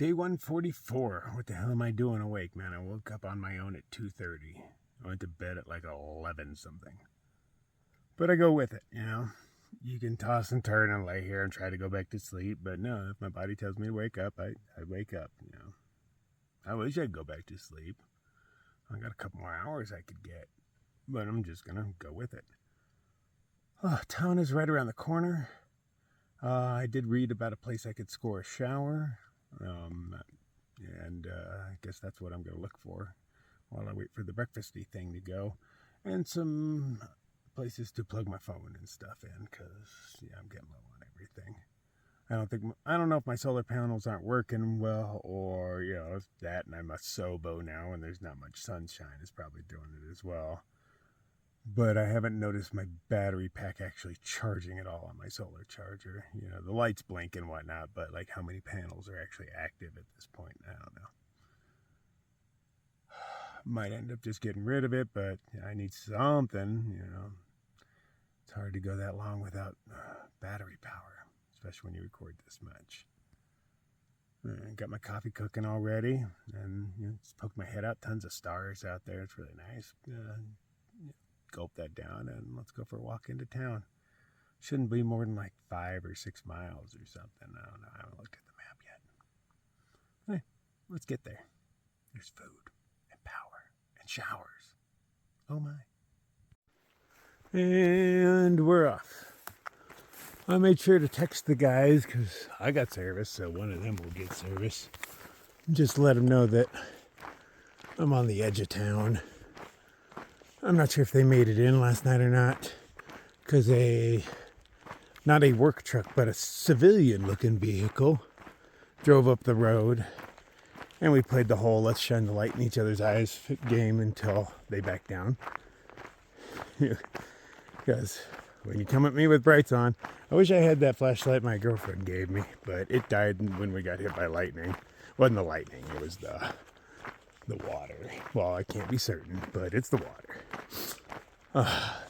Day 144. What the hell am I doing awake, man? I woke up on my own at 2:30. I went to bed at like 11 something. But I go with it, you know. You can toss and turn and lay here and try to go back to sleep, but no, if my body tells me to wake up, I wake up, you know. I wish I'd go back to sleep. I got a couple more hours I could get, but I'm just gonna go with it. Town is right around the corner. I did read about a place I could score a shower, and I guess that's what I'm going to look for while I wait for the breakfasty thing to go, and some places to plug my phone and stuff in, because yeah, I'm getting low on everything. I don't know if my solar panels aren't working well, or you know, if that and I'm a SOBO now and there's not much sunshine is probably doing it as well. But I haven't noticed my battery pack actually charging at all on my solar charger. You know, the lights blink and whatnot, but like how many panels are actually active at this point, I don't know. Might end up just getting rid of it, but I need something, you know. It's hard to go that long without battery power, especially when you record this much. Got my coffee cooking already, and you know, just poked my head out. Tons of stars out there. It's really nice. Gulp that down and let's go for a walk into town. Shouldn't be more than like 5 or 6 miles or something. I don't know. I haven't looked at the map yet. Hey, let's get there. There's food and power and showers. Oh my. And we're off. I made sure to text the guys because I got service, so one of them will get service. Just let them know that I'm on the edge of town. I'm not sure if they made it in last night or not, because not a work truck, but a civilian-looking vehicle drove up the road, and we played the whole let's shine the light in each other's eyes game until they backed down. Because when you come at me with brights on, I wish I had that flashlight my girlfriend gave me, but it died when we got hit by lightning. It wasn't the lightning, it was the water. Well, I can't be certain, but it's the water.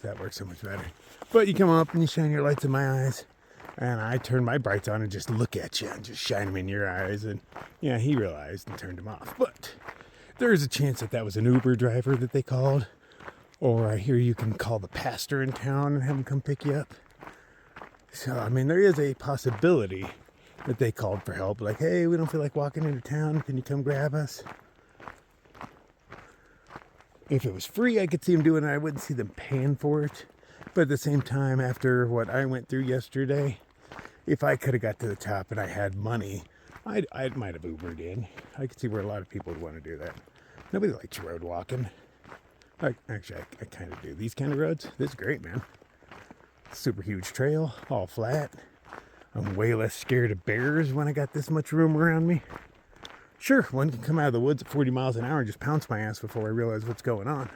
That works so much better. But you come up and you shine your lights in my eyes, and I turn my brights on and just look at you and just shine them in your eyes, and yeah, he realized and turned them off. But there's a chance that was an Uber driver that they called, or I hear you can call the pastor in town and have him come pick you up. So, I mean, there is a possibility that they called for help, like, hey, we don't feel like walking into town, can you come grab us? If it was free, I could see them doing it. I wouldn't see them paying for it. But at the same time, after what I went through yesterday, if I could have got to the top and I had money, I might have Ubered in. I could see where a lot of people would want to do that. Nobody likes road walking. Actually, I kind of do. These kind of roads, this is great, man. Super huge trail, all flat. I'm way less scared of bears when I got this much room around me. Sure, one can come out of the woods at 40 miles an hour and just pounce my ass before I realize what's going on.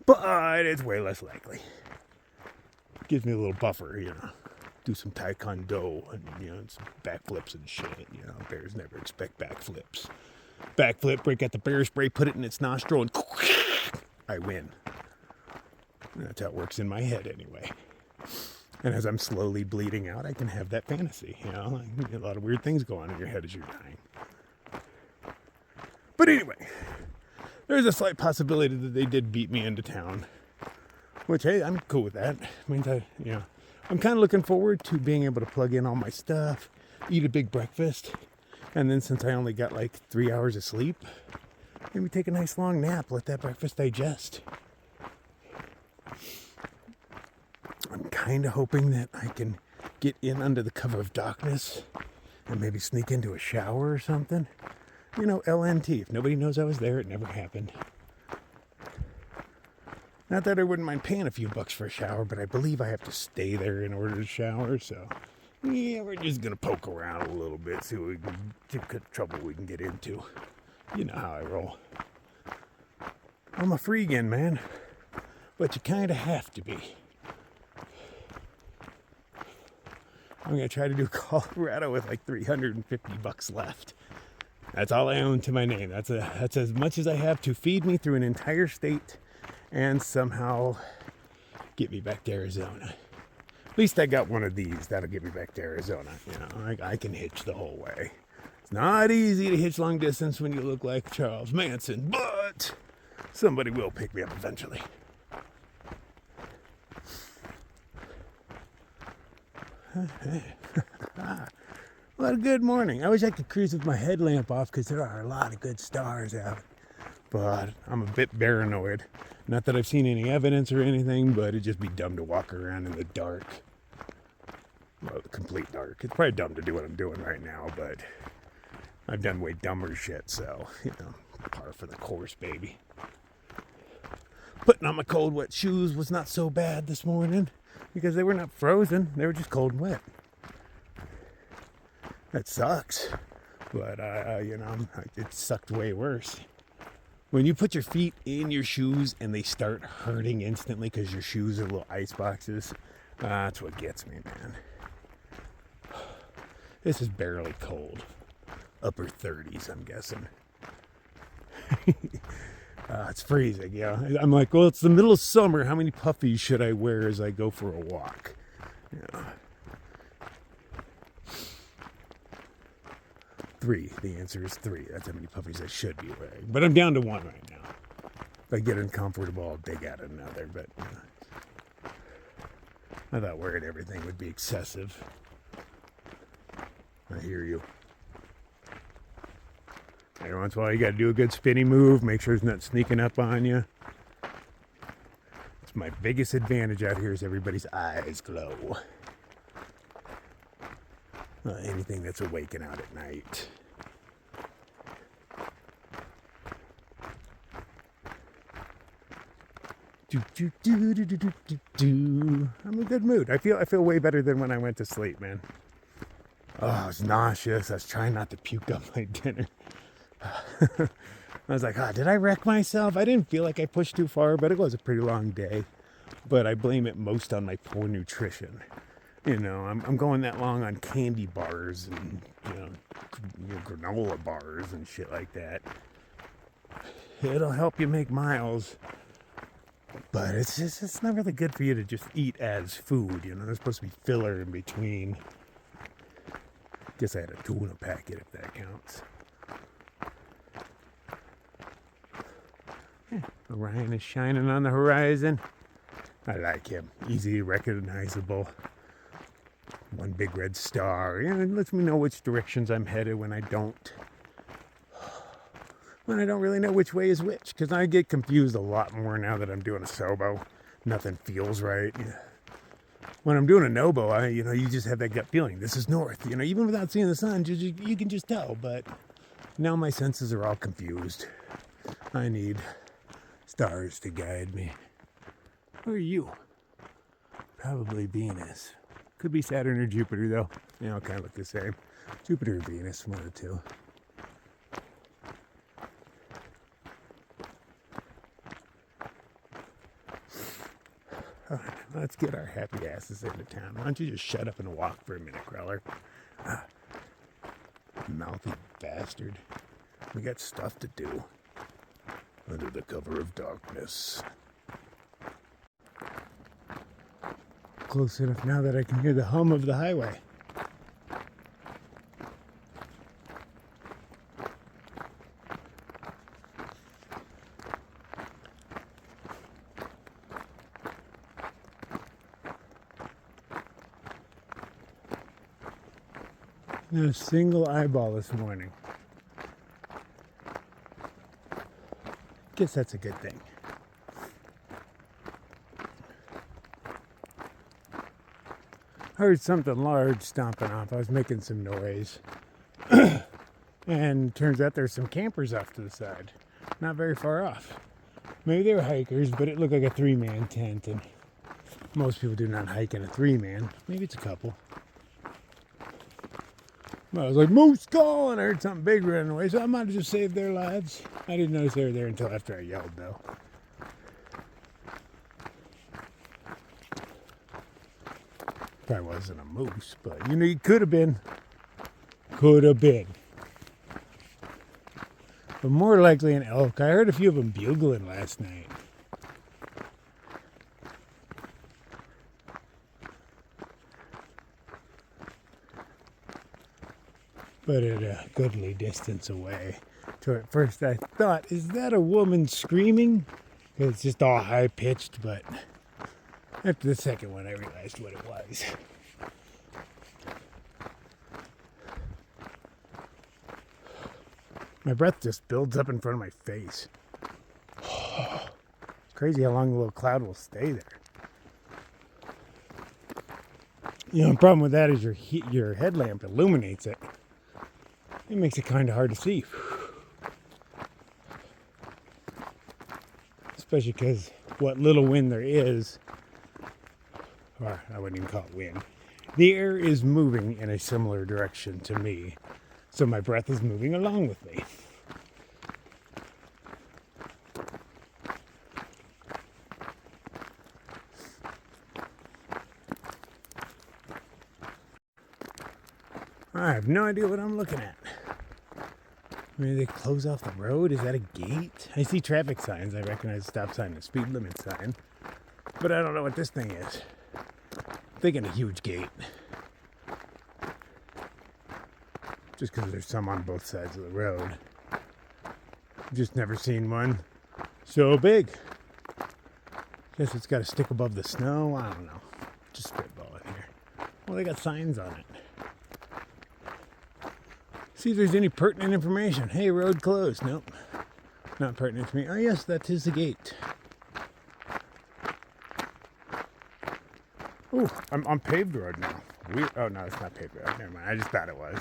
But it's way less likely. Gives me a little buffer, you know. Do some taekwondo and, you know, some backflips and shit. You know, bears never expect backflips. Backflip, break out the bear spray, put it in its nostril, and I win. That's how it works in my head anyway. And as I'm slowly bleeding out, I can have that fantasy, you know, like, a lot of weird things go on in your head as you're dying. But anyway, there's a slight possibility that they did beat me into town, which, hey, I'm cool with that. It means I'm kind of looking forward to being able to plug in all my stuff, eat a big breakfast, and then since I only got like 3 hours of sleep, maybe take a nice long nap, let that breakfast digest. I'm kind of hoping that I can get in under the cover of darkness and maybe sneak into a shower or something. You know, LNT. If nobody knows I was there, it never happened. Not that I wouldn't mind paying a few bucks for a shower, but I believe I have to stay there in order to shower. So, yeah, we're just going to poke around a little bit, see what trouble we can get into. You know how I roll. I'm a freegan, man. But you kind of have to be. I'm going to try to do Colorado with like $350 left. That's all I own to my name. That's as much as I have to feed me through an entire state and somehow get me back to Arizona. At least I got one of these. That'll get me back to Arizona. You know, I can hitch the whole way. It's not easy to hitch long distance when you look like Charles Manson, but somebody will pick me up eventually. What a good morning. I wish I could cruise with my headlamp off because there are a lot of good stars out. But I'm a bit paranoid. Not that I've seen any evidence or anything, but it'd just be dumb to walk around in the dark. Well, the complete dark. It's probably dumb to do what I'm doing right now, but I've done way dumber shit, so, you know, par for the course, baby. Putting on my cold, wet shoes was not so bad this morning because they were not frozen. They were just cold and wet. That sucks, but, you know, it sucked way worse. When you put your feet in your shoes and they start hurting instantly because your shoes are little ice boxes, that's what gets me, man. This is barely cold. Upper 30s, I'm guessing. It's freezing, yeah. I'm like, well, it's the middle of summer. How many puffies should I wear as I go for a walk? Yeah. 3. The answer is 3. That's how many puffies I should be wearing. But I'm down to 1 right now. If I get uncomfortable, I'll dig out another. But I thought wearing everything would be excessive. I hear you. Every once in a while, you got to do a good spinny move. Make sure it's not sneaking up on you. It's my biggest advantage out here is everybody's eyes glow. Anything that's awake and out at night. I'm in a good mood. I feel way better than when I went to sleep, man. Oh, I was nauseous. I was trying not to puke up my dinner. I was like, did I wreck myself? I didn't feel like I pushed too far, but it was a pretty long day. But I blame it most on my poor nutrition. You know, I'm going that long on candy bars and, you know, granola bars and shit like that. It'll help you make miles, but it's not really good for you to just eat as food. You know, there's supposed to be filler in between. Guess I had a tuna packet if that counts. Orion is shining on the horizon. I like him. Easy, recognizable. One big red star. Yeah, it lets me know which directions I'm headed when I don't really know which way is which. Because I get confused a lot more now that I'm doing a sobo. Nothing feels right. When I'm doing a nobo, you just have that gut feeling. This is north. You know, even without seeing the sun, you can just tell. But now my senses are all confused. I need stars to guide me. Who are you? Probably Venus. Could be Saturn or Jupiter, though. They all kind of look the same. Jupiter or Venus, one of the two. All right, let's get our happy asses into town. Why don't you just shut up and walk for a minute, Crawler? Mouthy bastard. We got stuff to do. Under the cover of darkness. Close enough now that I can hear the hum of the highway. Not a single eyeball this morning. Guess that's a good thing. Heard something large stomping off. I was making some noise. And turns out there's some campers off to the side. Not very far off. Maybe they were hikers, but it looked like a 3-man tent. And most people do not hike in a 3-man. Maybe it's a couple. But I was like, moose call! And I heard something big running away, so I might have just saved their lives. I didn't notice they were there until after I yelled, though. Probably wasn't a moose, but you know, it could have been. Could have been. But more likely an elk. I heard a few of them bugling last night. but at a goodly distance away. So at first I thought, is that a woman screaming? It's just all high pitched, but after the second one I realized what it was. My breath just builds up in front of my face. It's crazy how long the little cloud will stay there. You know, the problem with that is your headlamp illuminates it. It makes it kind of hard to see. Especially because what little wind there is, or I wouldn't even call it wind, the air is moving in a similar direction to me. So my breath is moving along with me. I have no idea what I'm looking at. Maybe they close off the road? Is that a gate? I see traffic signs. I recognize the stop sign and speed limit sign. But I don't know what this thing is. I'm thinking a huge gate. Just because there's some on both sides of the road. Just never seen one so big. Guess it's got to stick above the snow. I don't know. Just spitballing here. Well, they got signs on it. See if there's any pertinent information. Hey, road closed. Nope. Not pertinent to me. Oh, yes, that is the gate. Ooh, I'm on paved road now. Oh, no, it's not paved road. Never mind. I just thought it was.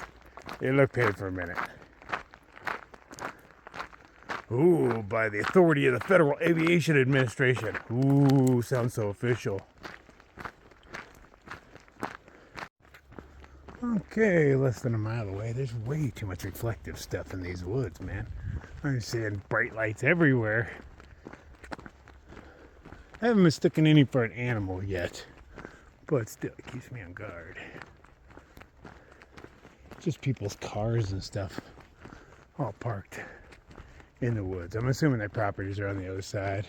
It looked paved for a minute. Ooh, by the authority of the Federal Aviation Administration. Ooh, sounds so official. Okay, less than a mile away. There's way too much reflective stuff in these woods, man. I'm seeing bright lights everywhere. I haven't mistaken any for an animal yet, but still, it keeps me on guard. Just people's cars and stuff all parked in the woods. I'm assuming their properties are on the other side.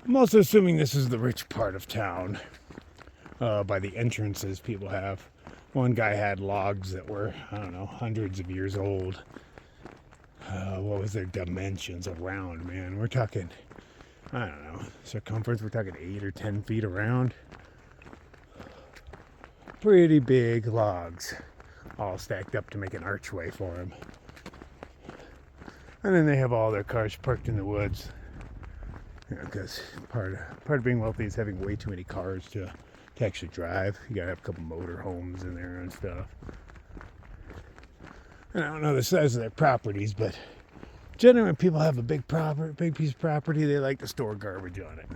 I'm also assuming this is the rich part of town by the entrances people have. One guy had logs that were, I don't know, hundreds of years old. What was their dimensions around, man? We're talking, I don't know, circumference, we're talking 8 or 10 feet around. Pretty big logs, all stacked up to make an archway for them. And then they have all their cars parked in the woods. You know, because part of being wealthy is having way too many cars to actually drive. You gotta have a couple motor homes in there and stuff. And I don't know the size of their properties, but generally when people have a big piece of property, they like to store garbage on it.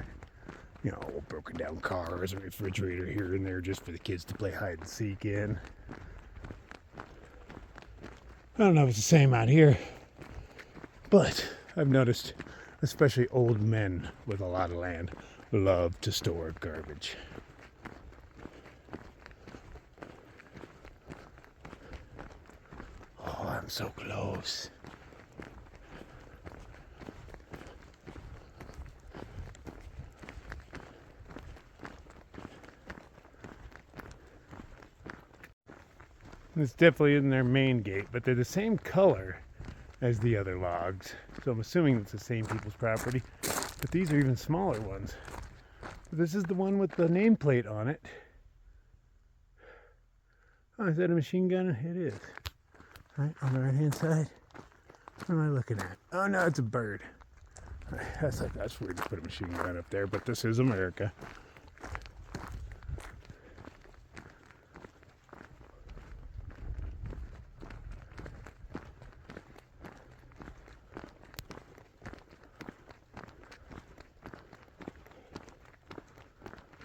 You know, broken down cars, a refrigerator here and there just for the kids to play hide and seek in. I don't know if it's the same out here, but I've noticed, especially old men with a lot of land, love to store garbage. Oh, I'm so close. It's definitely in their main gate, but they're the same color as the other logs. So I'm assuming it's the same people's property. But these are even smaller ones. This is the one with the nameplate on it. Oh, is that a machine gun? It is. Right on the right hand side. What am I looking at? Oh no, it's a bird. That's weird to put a machine gun up there, but this is America.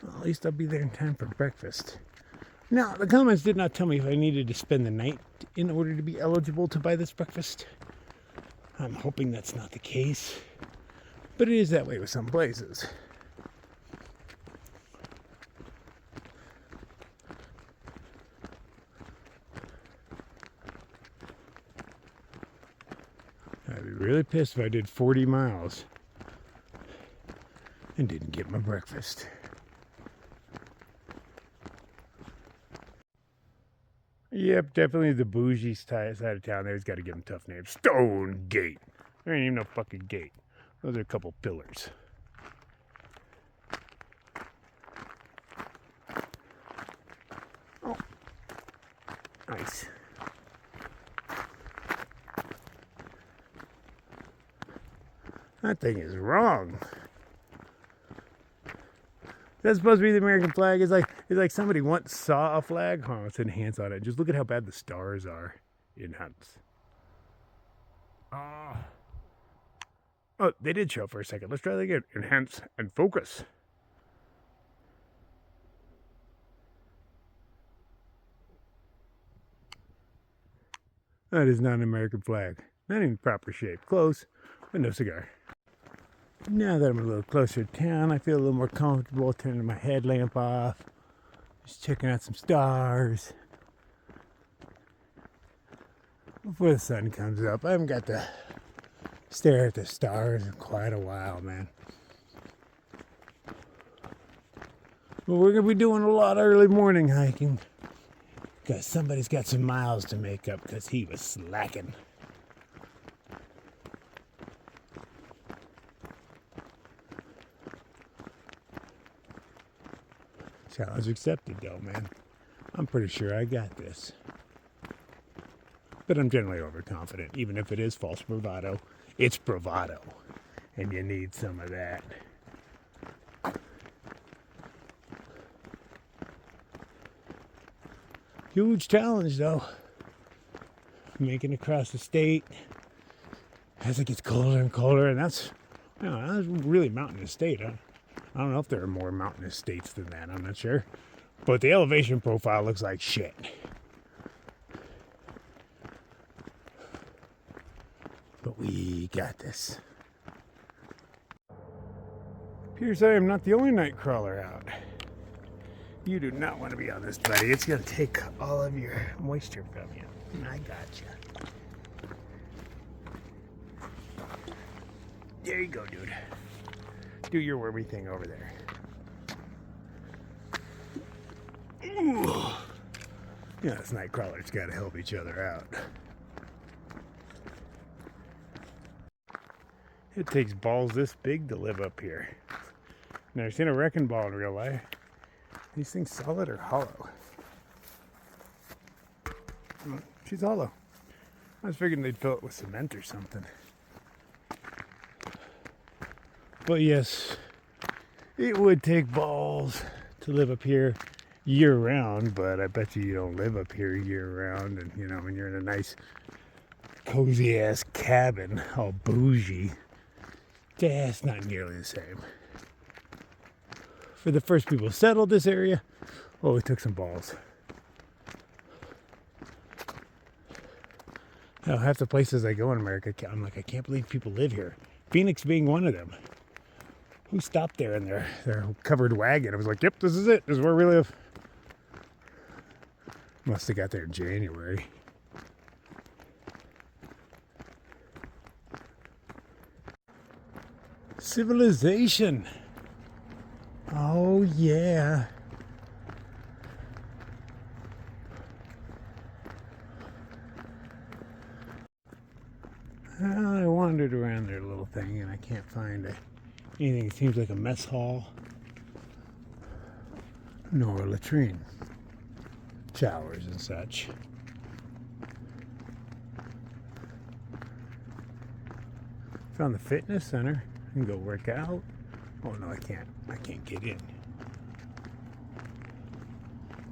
Well, at least I'll be there in time for breakfast. Now, the comments did not tell me if I needed to spend the night in order to be eligible to buy this breakfast. I'm hoping that's not the case, but it is that way with some places. I'd be really pissed if I did 40 miles and didn't get my breakfast. Yep, definitely the bougie side of town. There's got to give them tough names. Stone Gate. There ain't even no fucking gate. Those are a couple pillars. Oh, nice. That thing is wrong. That's supposed to be the American flag. It's like somebody once saw a flag. Oh, let's enhance on it. Just look at how bad the stars are in Hunts. Oh, they did show for a second. Let's try that again. Enhance and focus. That is not an American flag. Not even proper shape. Close, but no cigar. Now that I'm a little closer to town, I feel a little more comfortable turning my headlamp off. Just checking out some stars. Before the sun comes up, I haven't got to stare at the stars in quite a while, man. But we're going to be doing a lot of early morning hiking. Because somebody's got some miles to make up because he was slacking. Challenge accepted, though, man. I'm pretty sure I got this. But I'm generally overconfident. Even if it is false bravado, it's bravado. And you need some of that. Huge challenge, though. Making it across the state as it gets colder and colder. And that's really mountainous state, huh? I don't know if there are more mountainous states than that. I'm not sure. But the elevation profile looks like shit. But we got this. Appears I am not the only night crawler out. You do not want to be on this, buddy. It's going to take all of your moisture from you. I got you. There you go, dude. Do your wormy thing over there. Ooh. Yeah, this night crawler's got to help each other out. It takes balls this big to live up here. Never seen a wrecking ball in real life. These things solid or hollow? She's hollow. I was figuring they'd fill it with cement or something. But yes, it would take balls to live up here year round, but I bet you don't live up here year round. And you know, when you're in a nice cozy ass cabin, all bougie, it's not nearly the same. For the first people settled this area, oh, it took some balls. Now, half the places I go in America, I'm like, I can't believe people live here. Phoenix being one of them. Who stopped there in their covered wagon? I was like, yep, this is it. This is where we live. Must have got there in January. Civilization. Oh, yeah. Well, I wandered around their little thing and I can't find anything. It seems like a mess hall. Nor a latrine. Showers and such. Found the fitness center. I can go work out. Oh no, I can't. I can't get in.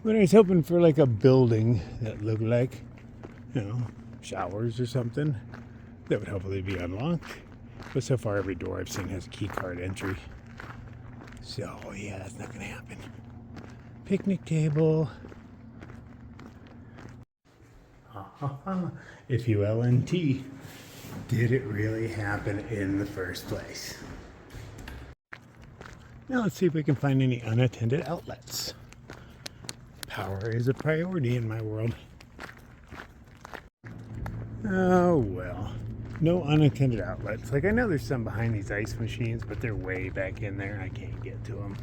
But I was hoping for like a building that looked like, you know, showers or something. That would hopefully be unlocked. But so far every door I've seen has a key card entry. So yeah, that's not gonna happen. Picnic table. If you LNT, did it really happen in the first place? Now let's see if we can find any unattended outlets. Power is a priority in my world. Oh well. No unattended outlets. Like I know there's some behind these ice machines, but they're way back in there. I can't get to them.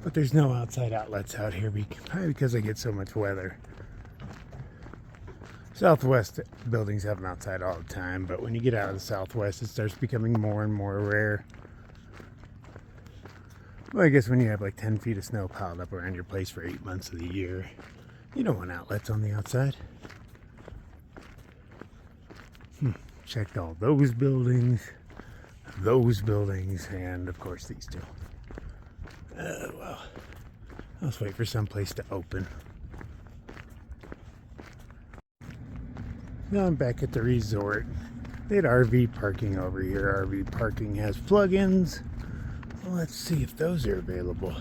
But there's no outside outlets out here, probably because I get so much weather. Southwest buildings have them outside all the time, but when you get out of the Southwest, it starts becoming more and more rare. Well, I guess when you have like 10 feet of snow piled up around your place for 8 months of the year, you don't want outlets on the outside. Checked all those buildings, and of course these two. Well, let's wait for some place to open. Now I'm back at the resort. They had RV parking over here. RV parking has plug-ins. Well, let's see if those are available.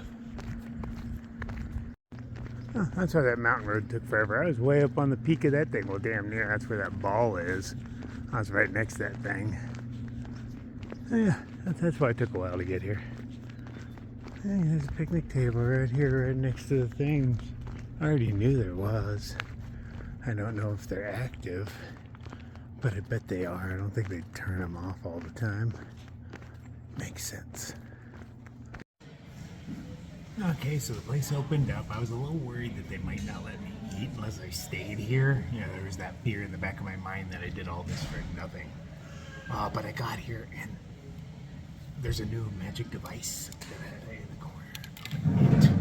Oh, that's why that mountain road took forever. I was way up on the peak of that thing. Well, damn near. That's where that ball is. I was right next to that thing. Oh, yeah, that's why it took a while to get here. Hey, there's a picnic table right here, right next to the thing. I already knew there was. I don't know if they're active, but I bet they are. I don't think they turn them off all the time. Makes sense. Okay, so the place opened up. I was a little worried that they might not let me eat unless I stayed here. You know, there was that fear in the back of my mind that I did all this for nothing. But I got here and there's a new magic device in the corner.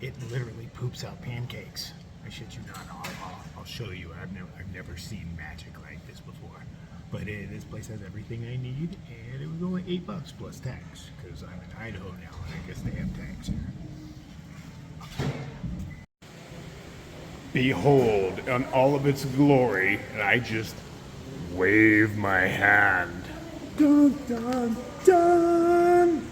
It literally poops out pancakes. I shit you not. I'll show you. I've never seen magic like this before. But this place has everything I need, and it was only $8 plus tax because I'm in Idaho now, and I guess they have tax here. Behold, in all of its glory, and I just wave my hand. Dun dun dun!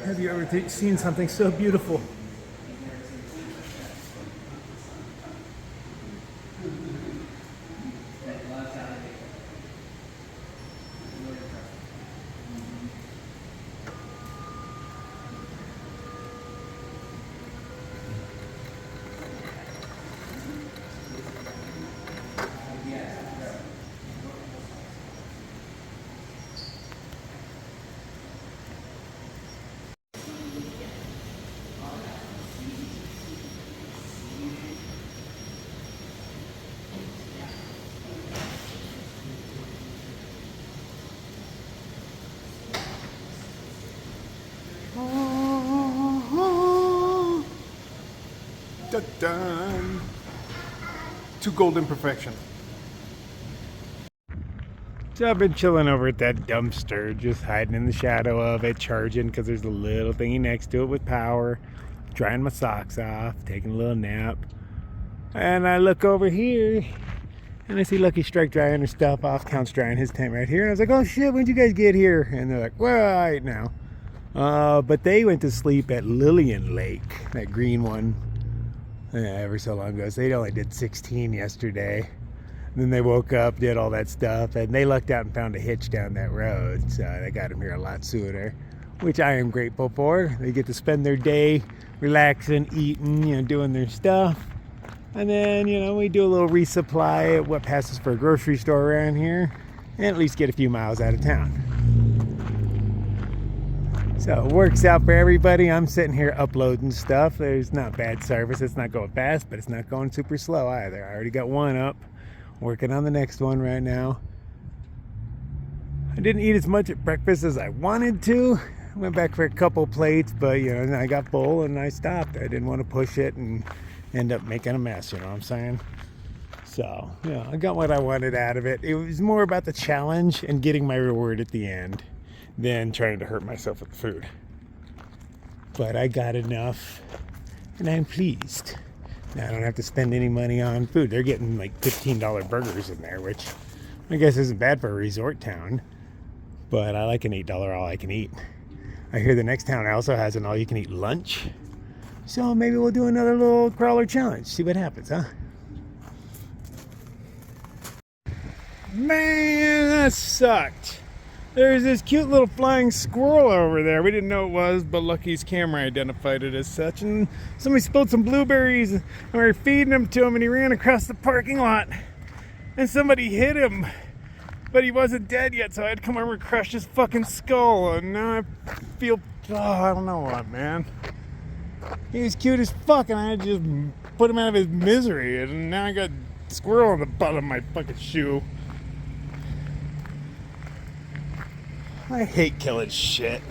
Have you ever seen something so beautiful? Dun. To golden perfection. So I've been chilling over at that dumpster, just hiding in the shadow of it, charging because there's a little thingy next to it with power, drying my socks off, taking a little nap. And I look over here and I see Lucky Strike drying her stuff off, Count's drying his tent right here. And I was like, oh shit, when'd you guys get here? And they're like, well, right now. But they went to sleep at Lillian Lake, that green one. Ever so long ago. So they only did 16 yesterday. And then they woke up, did all that stuff, and they lucked out and found a hitch down that road. So they got them here a lot sooner, which I am grateful for. They get to spend their day relaxing, eating, doing their stuff. And then, we do a little resupply at what passes for a grocery store around here, and at least get a few miles out of town. So it works out for everybody. I'm sitting here uploading stuff. There's not bad service. It's not going fast, but it's not going super slow either. I already got one up. Working on the next one right now. I didn't eat as much at breakfast as I wanted to. I went back for a couple plates, but I got full and I stopped. I didn't want to push it and end up making a mess, you know what I'm saying? So, I got what I wanted out of it. It was more about the challenge and getting my reward at the end than trying to hurt myself with the food. But I got enough and I'm pleased. Now I don't have to spend any money on food. They're getting like $15 burgers in there, which I guess isn't bad for a resort town, but I like an $8 all I can eat. I hear the next town also has an all you can eat lunch, so maybe we'll do another little crawler challenge, see what happens, huh? Man, that sucked. There's this cute little flying squirrel over there. We didn't know it was, but Lucky's camera identified it as such. And somebody spilled some blueberries, and we were feeding them to him, and he ran across the parking lot. And somebody hit him. But he wasn't dead yet, so I had to come over and crush his fucking skull. And now I feel, I don't know what, man. He was cute as fuck, and I had to just put him out of his misery. And now I got a squirrel on the bottom of my fucking shoe. I hate killing shit.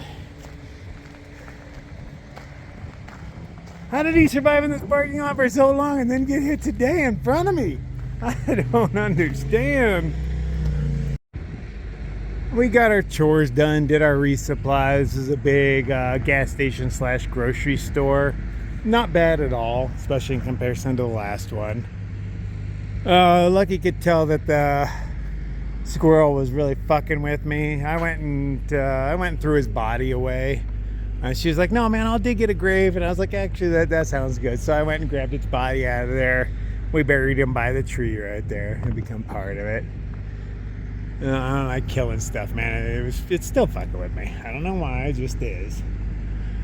How did he survive in this parking lot for so long and then get hit today in front of me? I don't understand. We got our chores done, did our resupplies. This is a big gas station / grocery store. Not bad at all, especially in comparison to the last one. Lucky could tell that the squirrel was really fucking with me. I went and threw his body away. She was like, "No, man, I'll dig it a grave." And I was like, "Actually, that sounds good." So I went and grabbed its body out of there. We buried him by the tree right there and become part of it. I don't like killing stuff, man. It's still fucking with me. I don't know why, it just is.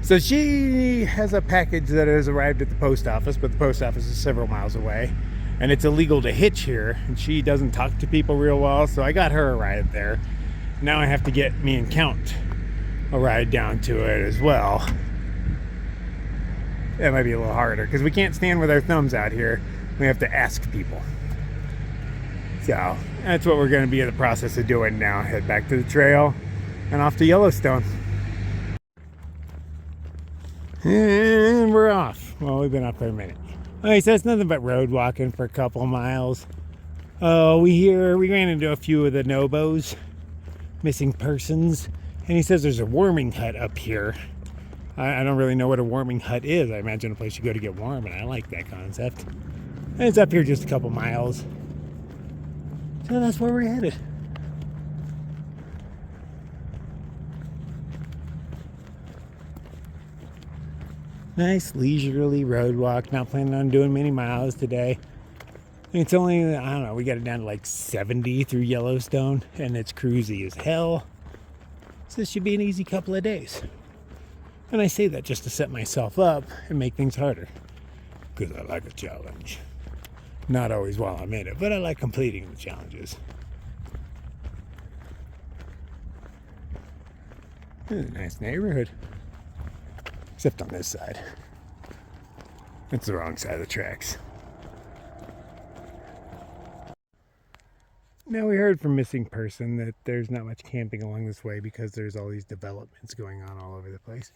So she has a package that has arrived at the post office, but the post office is several miles away. And it's illegal to hitch here, and she doesn't talk to people real well, so I got her a ride there. Now I have to get me and Count a ride down to it as well. That might be a little harder, because we can't stand with our thumbs out here. We have to ask people. So that's what we're going to be in the process of doing now. Head back to the trail and off to Yellowstone. And we're off. Well, we've been off for a minute. Okay, so it's nothing but road walking for a couple miles. We ran into a few of the Nobos, missing persons, and he says there's a warming hut up here. I don't really know what a warming hut is. I imagine a place you go to get warm, and I like that concept. And it's up here just a couple miles. So that's where we're headed. Nice leisurely road walk. Not planning on doing many miles today. It's only, I don't know, we got it down to like 70 through Yellowstone, and it's cruisy as hell. So this should be an easy couple of days. And I say that just to set myself up and make things harder. Because I like a challenge. Not always while I'm in it, but I like completing the challenges. This is a nice neighborhood. Except on this side. It's the wrong side of the tracks. Now we heard from missing person that there's not much camping along this way because there's all these developments going on all over the place.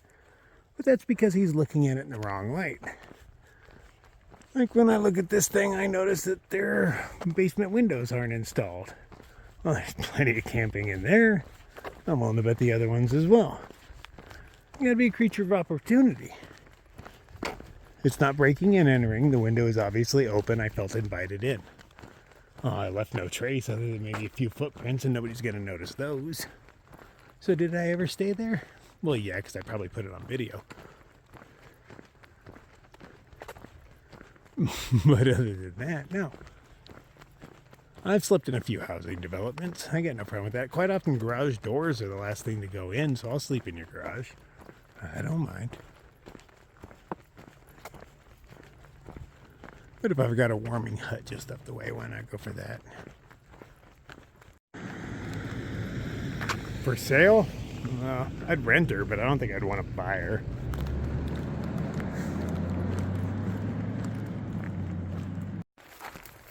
But that's because he's looking at it in the wrong light. Like when I look at this thing, I notice that their basement windows aren't installed. Well, there's plenty of camping in there. I'm willing to bet the other ones as well. You gotta be a creature of opportunity. It's not breaking and entering. The window is obviously open. I felt invited in. I left no trace other than maybe a few footprints, and nobody's gonna notice those. So did I ever stay there? Well, yeah, because I probably put it on video. But other than that, no. I've slept in a few housing developments. I got no problem with that. Quite often garage doors are the last thing to go in, so I'll sleep in your garage. I don't mind. But if I've got a warming hut just up the way, why not go for that? For sale? I'd rent her, but I don't think I'd want to buy her.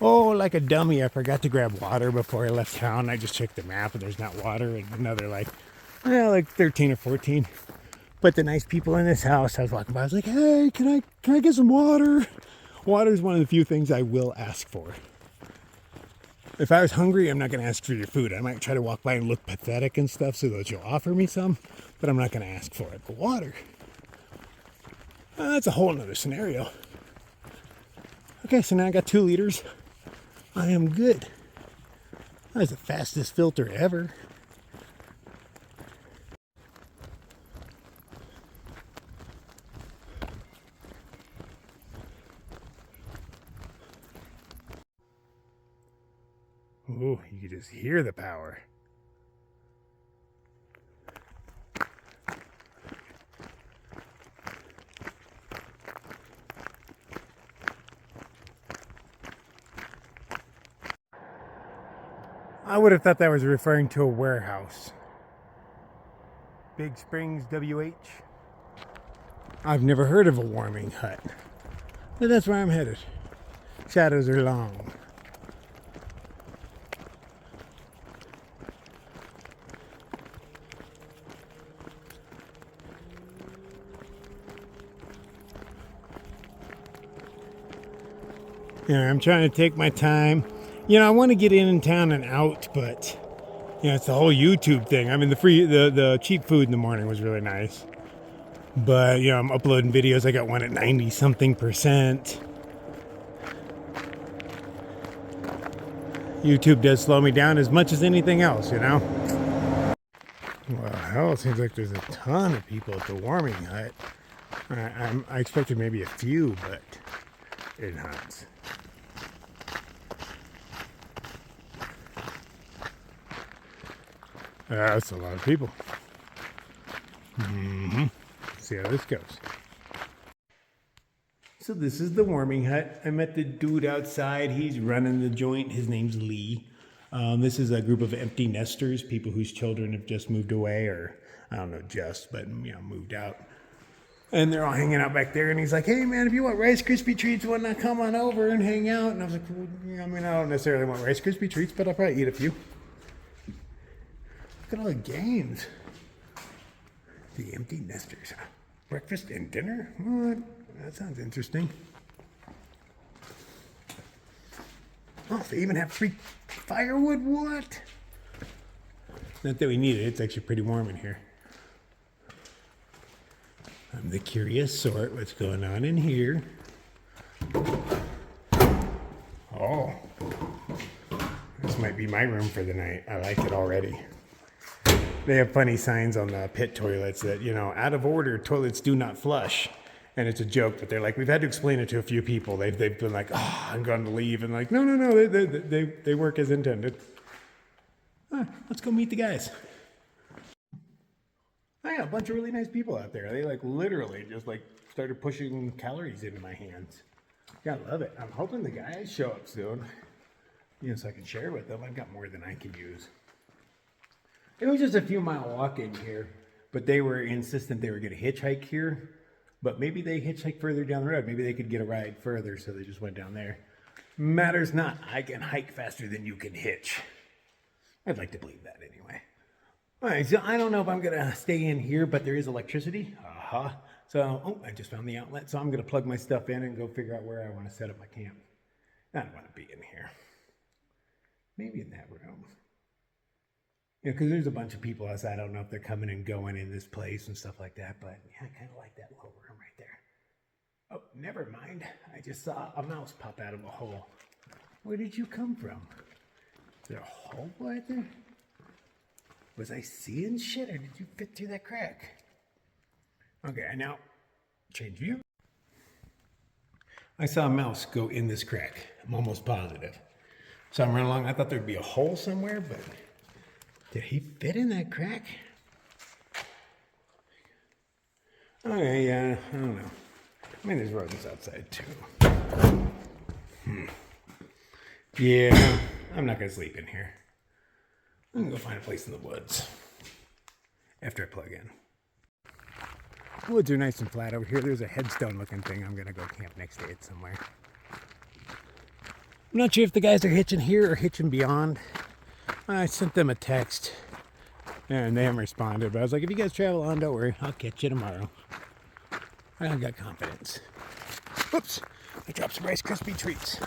Oh, like a dummy, I forgot to grab water before I left town. I just checked the map and there's not water, and another like 13 or 14. But the nice people in this house, I was walking by, I was like, "Hey, can I get some water?" Water is one of the few things I will ask for. If I was hungry, I'm not going to ask for your food. I might try to walk by and look pathetic and stuff so that you'll offer me some, but I'm not going to ask for it. But water, that's a whole nother scenario. Okay, so now I got 2 liters. I am good. That's the fastest filter ever. Oh, you can just hear the power. I would have thought that was referring to a warehouse. Big Springs, WH. I've never heard of a warming hut, but that's where I'm headed. Shadows are long. Yeah, I'm trying to take my time. You know, I want to get in town and out, but you know, it's the whole YouTube thing. I mean, the cheap food in the morning was really nice, but you know, I'm uploading videos. I got one at 90-something%. YouTube does slow me down as much as anything else, you know. Well, hell, it seems like there's a ton of people at the warming hut. I expected maybe a few, but it hunts. That's a lot of people. See how this goes. So this is the warming hut. I met the dude outside. He's running the joint. His name's Lee. This is a group of empty nesters, people whose children have just moved away, or I don't know, but you know, moved out. And they're all hanging out back there. And he's like, "Hey man, if you want Rice Krispie treats, why not come on over and hang out?" And I was like, well, I mean, I don't necessarily want Rice Krispie treats, but I'll probably eat a few. Look at all the games. The empty nesters. Breakfast and dinner? What? That sounds interesting. Oh, they even have free firewood? What? Not that we need it. It's actually pretty warm in here. I'm the curious sort. What's going on in here? Oh. This might be my room for the night. I like it already. They have funny signs on the pit toilets that, you know, out of order, toilets do not flush. And it's a joke, but they're like, we've had to explain it to a few people. They've been like, oh, I'm going to leave. And like, no, they work as intended. Let's go meet the guys. I got a bunch of really nice people out there. They like literally just like started pushing calories into my hands. Yeah, I love it. I'm hoping the guys show up soon, you know, so I can share with them. I've got more than I can use. It was just a few mile walk in here, but they were insistent they were going to hitchhike here. But maybe they hitchhike further down the road. Maybe they could get a ride further, so they just went down there. Matters not. I can hike faster than you can hitch. I'd like to believe that anyway. All right, so I don't know if I'm going to stay in here, but there is electricity. So, I just found the outlet. So I'm going to plug my stuff in and go figure out where I want to set up my camp. I don't want to be in here. Maybe in that room. Yeah, because there's a bunch of people outside. I don't know if they're coming and going in this place and stuff like that, but yeah, I kind of like that little room right there. Oh, never mind. I just saw a mouse pop out of a hole. Where did you come from? Is there a hole right there? Was I seeing shit, or did you fit through that crack? Okay, I now change view. I saw a mouse go in this crack. I'm almost positive. So I'm running along. I thought there'd be a hole somewhere, but did he fit in that crack? Okay, yeah, I don't know. I mean, there's rodents outside too. Yeah, I'm not gonna sleep in here. I'm gonna go find a place in the woods after I plug in. The woods are nice and flat over here. There's a headstone looking thing. I'm gonna go camp next to it somewhere. I'm not sure if the guys are hitching here or hitching beyond. I sent them a text and they haven't responded, but I was like, if you guys travel on, don't worry, I'll catch you tomorrow. I got confidence. Whoops, I dropped some Rice Krispie treats.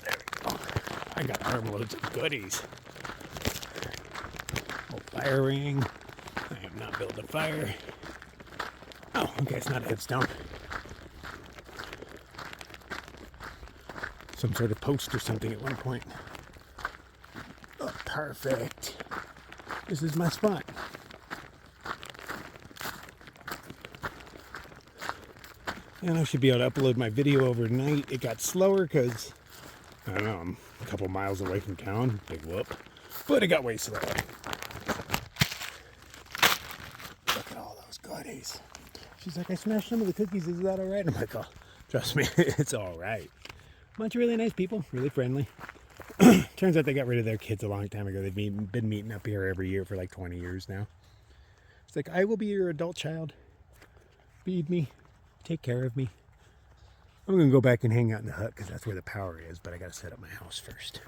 There we go. I got armloads of goodies. Oh, fire ring. I am not building a fire. Oh, okay, it's not a headstone. Some sort of post or something at one point. Oh, perfect. This is my spot. And I should be able to upload my video overnight. It got slower because, I don't know, I'm a couple miles away from town. Big whoop. But it got way slower. Look at all those goodies. She's like, I smashed some of the cookies. Is that all right? I'm like, oh, trust me, it's all right. Bunch of really nice people, really friendly. Turns out they got rid of their kids a long time ago. They've been meeting up here every year for like 20 years now. It's like, I will be your adult child. Feed me. Take care of me. I'm going to go back and hang out in the hut because that's where the power is, but I got to set up my house first.